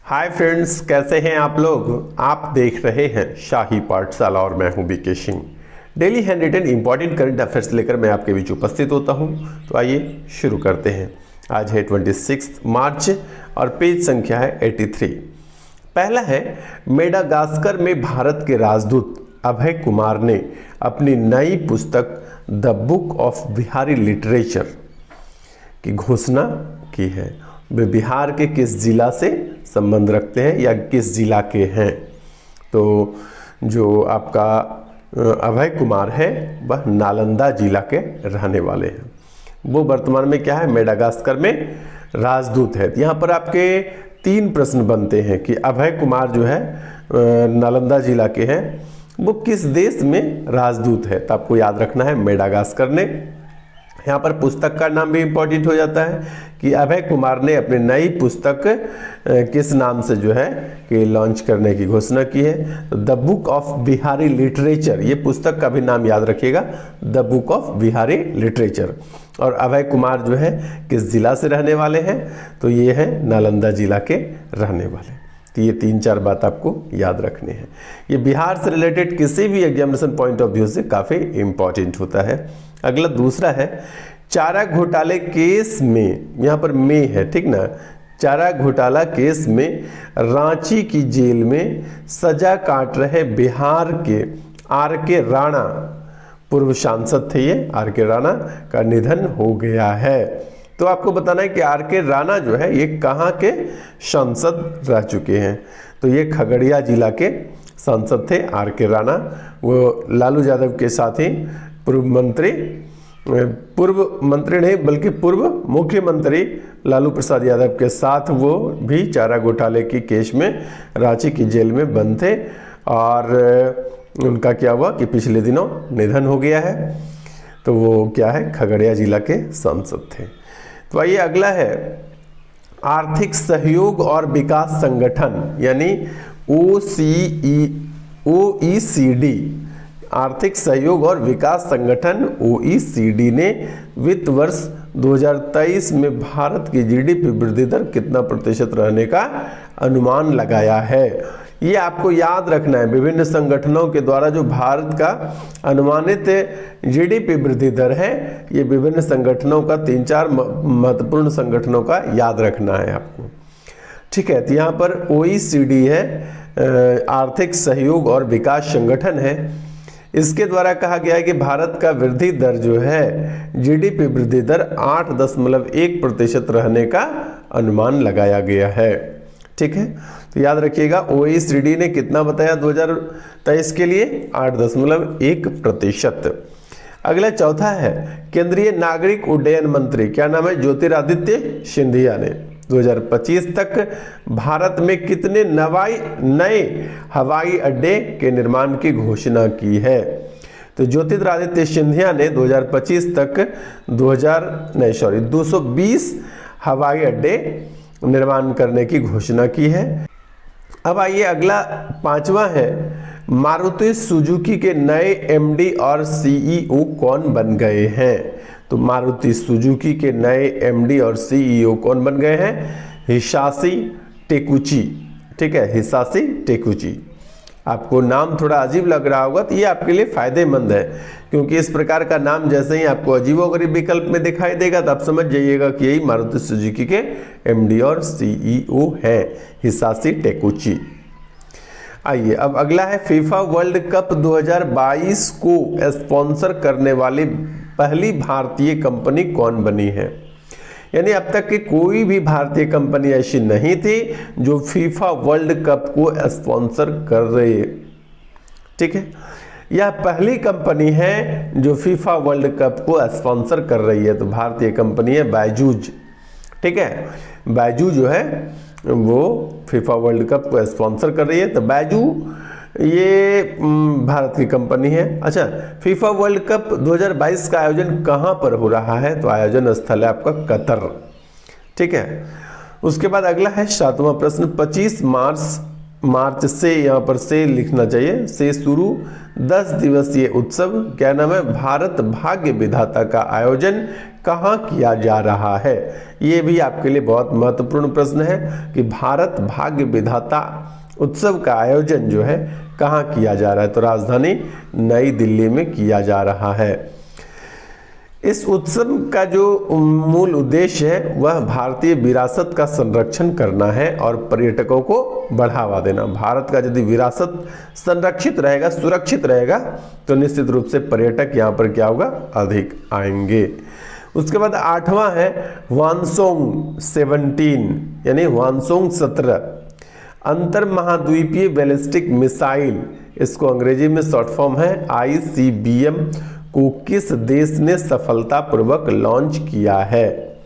Hi friends, कैसे हैं आप लोग। आप देख रहे हैं शाही पाठशाला और मैं हूं BK Singh. Daily handwritten important current affairs लेकर मैं आपके बीच उपस्थित होता हूं। तो आइए शुरू करते हैं। आज है 26 मार्च और पेज संख्या है 83। पहला है, मेडागास्कर में भारत के राजदूत अभय कुमार ने अपनी नई पुस्तक the book of Bihari literature की घोषणा की है। वे बिहार के किस जिला से संबंध रखते हैं या किस जिला के हैं। तो जो आपका अभय कुमार है वह नालंदा जिला के रहने वाले हैं। वो वर्तमान में क्या है, मेडागास्कर में राजदूत है। यहाँ पर आपके 3 प्रश्न बनते हैं कि अभय कुमार जो है नालंदा जिला के हैं, वो किस देश में राजदूत है। तो आपको याद रखना है मेडागास्कर ने। यहाँ पर पुस्तक का नाम भी इम्पोर्टेंट हो जाता है कि अभय कुमार ने अपनी नई पुस्तक किस नाम से जो है कि लॉन्च करने की घोषणा की है। तो the book of Bihari literature, ये पुस्तक का भी नाम याद रखिएगा, the book of Bihari literature. और अभय कुमार जो है किस जिला से रहने वाले हैं, तो ये है नालंदा जिला के रहने वाले। तो ये 3-4 बात आपको याद रखने हैं। ये बिहार से रिलेटेड किसी भी एग्जामिनेशन पॉइंट ऑफ व्यू से काफ़ी इम्पॉर्टेंट होता है। अगला दूसरा है, चारा घोटाले केस में, यहाँ पर में है, ठीक ना। चारा घोटाला केस में रांची की जेल में सजा काट रहे बिहार के आर के राणा, पूर्व सांसद थे ये, आर के राणा का निधन हो गया है। तो आपको बताना है कि आर के राणा जो है ये कहाँ के सांसद रह चुके हैं। तो ये खगड़िया जिला के सांसद थे आर के राणा। वो लालू यादव के साथ ही पूर्व मंत्री नहीं बल्कि पूर्व मुख्यमंत्री लालू प्रसाद यादव के साथ वो भी चारा घोटाले की केस में रांची की जेल में बंद थे। और उनका क्या हुआ कि पिछले दिनों निधन हो गया है। तो वो क्या है, खगड़िया जिला के सांसद थे। तो आइए अगला है, आर्थिक सहयोग और विकास संगठन यानी OECD, आर्थिक सहयोग और विकास संगठन OECD ने वित्त वर्ष 2023 में भारत की जीडीपी वृद्धि दर कितना प्रतिशत रहने का अनुमान लगाया है। ये आपको याद रखना है, विभिन्न संगठनों के द्वारा जो भारत का अनुमानित जीडीपी वृद्धि दर है, ये विभिन्न संगठनों का 3-4 महत्वपूर्ण संगठनों का याद रखना है आपको, ठीक है। तो यहाँ पर OECD है, आर्थिक सहयोग और विकास संगठन है। इसके द्वारा कहा गया है कि भारत का वृद्धि दर जो है, जीडीपी वृद्धि दर 8.1% रहने का अनुमान लगाया गया है, ठीक है। तो याद रखिएगा OECD ने कितना बताया 2023 के लिए, 8.1%। अगला चौथा है, केंद्रीय नागरिक उड्डयन मंत्री, क्या नाम है, ज्योतिरादित्य सिंधिया ने 2025 तक भारत में कितने नए हवाई अड्डे के निर्माण की घोषणा की है। तो ज्योतिरादित्य सिंधिया ने 2025 तक 220 हवाई अड्डे निर्माण करने की घोषणा की है। अब आइए अगला 5वां है, मारुति सुजुकी के नए MD और CEO कौन बन गए हैं। तो मारुति सुजुकी के नए MD और CEO कौन बन गए हैं, हिसाशी टेकुची, ठीक है, हिसाशी टेकुची। आपको नाम थोड़ा अजीब लग रहा होगा, तो ये आपके लिए फायदेमंद है, क्योंकि इस प्रकार का नाम जैसे ही आपको अजीबोगरीब विकल्प में दिखाई देगा तो आप समझ जाइएगा कि यही मारुति सुजुकी के MD और CEO है, हिसाशी टेकुची। आइए अब अगला है, फीफा वर्ल्ड कप 2022 को स्पॉन्सर करने वाली पहली भारतीय कंपनी कौन बनी है। यानी अब तक की कोई भी भारतीय कंपनी ऐसी नहीं थी जो फीफा वर्ल्ड कप को स्पॉन्सर कर रही है, ठीक है। यह पहली कंपनी है जो फीफा वर्ल्ड कप को स्पॉन्सर कर रही है। तो भारतीय कंपनी है बायजूज, ठीक है। बायजू जो है वो फीफा वर्ल्ड कप को स्पॉन्सर कर रही है। तो बायजू ये भारत की कंपनी है। अच्छा, फीफा वर्ल्ड कप 2022 का आयोजन कहाँ पर हो रहा है। तो आयोजन स्थल है आपका कतर, ठीक है। उसके बाद अगला है 7वां प्रश्न, 25 मार्च से, यहाँ पर से लिखना चाहिए, से शुरू 10 दिवसीय उत्सव क्या नाम है, भारत भाग्य विधाता का आयोजन कहाँ किया जा रहा है। ये भी आपके लिए बहुत महत्वपूर्ण प्रश्न है कि भारत भाग्य विधाता उत्सव का आयोजन जो है कहाँ किया जा रहा है। तो राजधानी नई दिल्ली में किया जा रहा है। इस उत्सव का जो मूल उद्देश्य है वह भारतीय विरासत का संरक्षण करना है और पर्यटकों को बढ़ावा देना। भारत का यदि विरासत संरक्षित रहेगा, सुरक्षित रहेगा, तो निश्चित रूप से पर्यटक यहाँ पर क्या होगा, अधिक आएंगे। उसके बाद 8वां है ह्वानसोंग 17 यानी ह्वानसोंग 17 अंतर महाद्वीपीय बैलिस्टिक मिसाइल, इसको अंग्रेजी में शॉर्ट फॉर्म है ICBM, को किस देश ने सफलतापूर्वक लॉन्च किया है।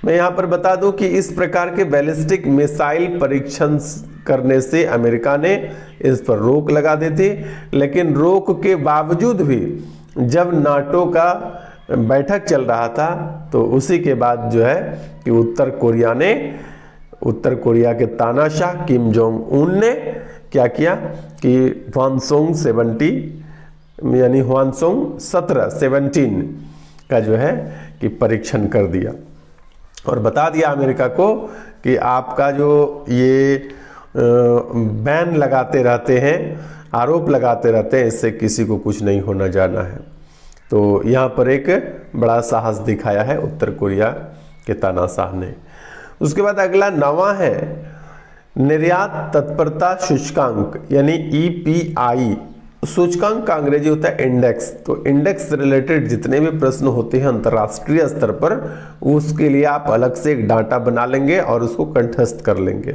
मैं यहाँ पर बता दूं कि इस प्रकार के बैलिस्टिक मिसाइल परीक्षण करने से अमेरिका ने इस पर रोक लगा दी थी, लेकिन रोक के बावजूद भी जब नाटो का बैठक चल रहा था तो उसी के बाद जो है कि उत्तर कोरिया के तानाशाह किम जोंग उन ने क्या किया कि ह्वानसोंग 17 का जो है कि परीक्षण कर दिया और बता दिया अमेरिका को कि आपका जो ये बैन लगाते रहते हैं, आरोप लगाते रहते हैं, इससे किसी को कुछ नहीं होना जाना है। तो यहाँ पर एक बड़ा साहस दिखाया है उत्तर कोरिया के तानाशाह ने। उसके बाद अगला 9वां है निर्यात तत्परता सूचकांक यानी EPI। सूचकांक का अंग्रेजी होता है इंडेक्स। तो इंडेक्स से रिलेटेड जितने भी प्रश्न होते हैं अंतर्राष्ट्रीय स्तर पर, उसके लिए आप अलग से एक डाटा बना लेंगे और उसको कंठस्थ कर लेंगे।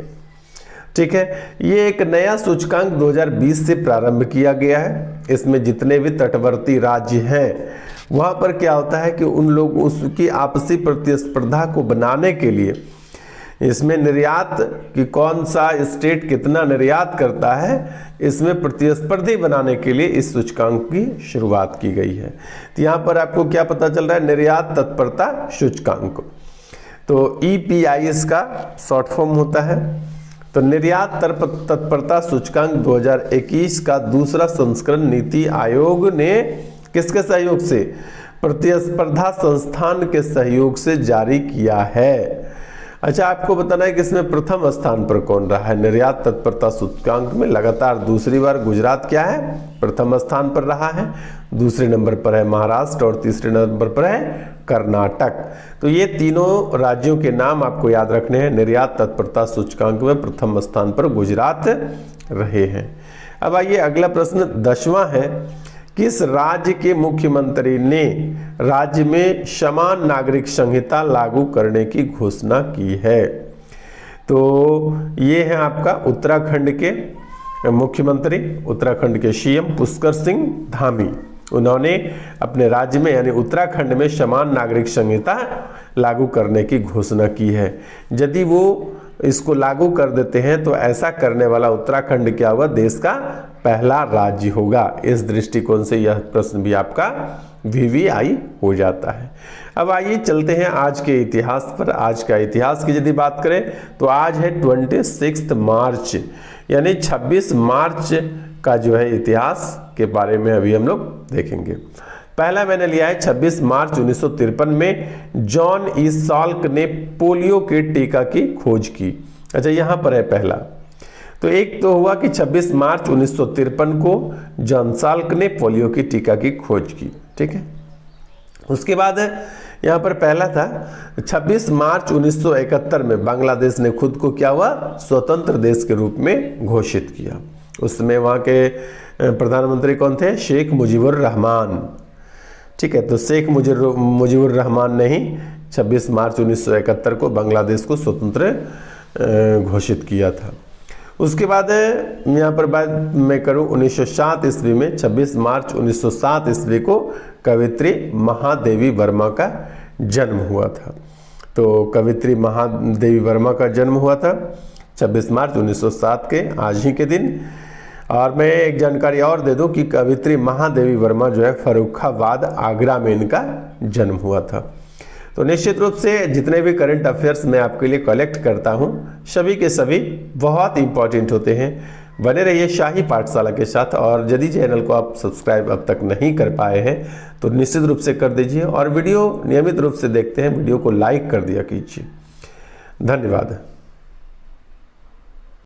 ठीक है, ये एक नया सूचकांक 2020 से प्रारंभ किया गया है। इसमें जितने भी तटवर्ती राज्य हैं वहां पर क्या होता है कि उन लोग उसकी आपसी प्रतिस्पर्धा को बनाने के लिए इसमें निर्यात की कौन सा स्टेट कितना निर्यात करता है, इसमें प्रतिस्पर्धी बनाने के लिए इस सूचकांक की शुरुआत की गई है। तो यहाँ पर आपको क्या पता चल रहा है, निर्यात तत्परता सूचकांक। तो EPI इसका शॉर्ट फॉर्म होता है। तो निर्यात तत्परता सूचकांक 2021 का दूसरा संस्करण नीति आयोग ने किसके सहयोग से, प्रतिस्पर्धा संस्थान के सहयोग से जारी किया है। अच्छा, आपको बताना है कि इसमें प्रथम स्थान पर कौन रहा है। निर्यात तत्परता सूचकांक में लगातार दूसरी बार गुजरात क्या है, प्रथम स्थान पर रहा है। दूसरे नंबर पर है महाराष्ट्र और तीसरे नंबर पर है कर्नाटक। तो ये तीनों राज्यों के नाम आपको याद रखने हैं। निर्यात तत्परता सूचकांक में प्रथम स्थान पर गुजरात रहे हैं। अब आइए अगला प्रश्न 10वां है, किस राज्य के मुख्यमंत्री ने राज्य में समान नागरिक संहिता लागू करने की घोषणा की है। तो ये है आपका उत्तराखंड के मुख्यमंत्री, उत्तराखंड के CM पुष्कर सिंह धामी। उन्होंने अपने राज्य में यानी उत्तराखंड में समान नागरिक संहिता लागू करने की घोषणा की है। यदि वो इसको लागू कर देते हैं तो ऐसा करने वाला उत्तराखंड क्या होगा, देश का पहला राज्य होगा। इस दृष्टिकोण से यह प्रश्न भी आपका VVI हो जाता है। अब आइए चलते हैं आज के इतिहास पर। आज का इतिहास की यदि बात करें तो आज है 26 मार्च यानी 26 मार्च का जो है इतिहास के बारे में अभी हम लोग देखेंगे। पहला मैंने लिया है 26 मार्च 1953 में जॉन ई साल्क ने पोलियो के टीका की खोज की। अच्छा, यहाँ पर है पहला। तो एक तो हुआ कि 26 मार्च 1953 को जॉन साल्क ने पोलियो की टीका की खोज की। ठीक है, उसके बाद यहाँ पर पहला था 26 मार्च 1971 में बांग्लादेश ने खुद को क्या हुआ, स्वतंत्र देश के रूप में घोषित किया। उस समय वहाँ के प्रधानमंत्री कौन थे, शेख मुजीबुर रहमान। ठीक है, तो शेख मुजीबुर रहमान ने ही 26 मार्च 1971 को बांग्लादेश को स्वतंत्र घोषित किया था। उसके बाद यहाँ पर बात मैं करूँ 1907 ईस्वी में 26 मार्च 1907 ईस्वी को कवित्री महादेवी वर्मा का जन्म हुआ था। तो कवित्री महादेवी वर्मा का जन्म हुआ था 26 मार्च 1907 के आज ही के दिन। और मैं एक जानकारी और दे दूं कि कवित्री महादेवी वर्मा जो है फर्रुखाबाद आगरा में इनका जन्म हुआ था। तो निश्चित रूप से जितने भी करंट अफेयर्स मैं आपके लिए कलेक्ट करता हूं सभी के सभी बहुत इंपॉर्टेंट होते हैं। बने रहिए शाही पाठशाला के साथ। और यदि चैनल को आप सब्सक्राइब अब तक नहीं कर पाए हैं तो निश्चित रूप से कर दीजिए, और वीडियो नियमित रूप से देखते हैं वीडियो को लाइक कर दिया कीजिए। धन्यवाद।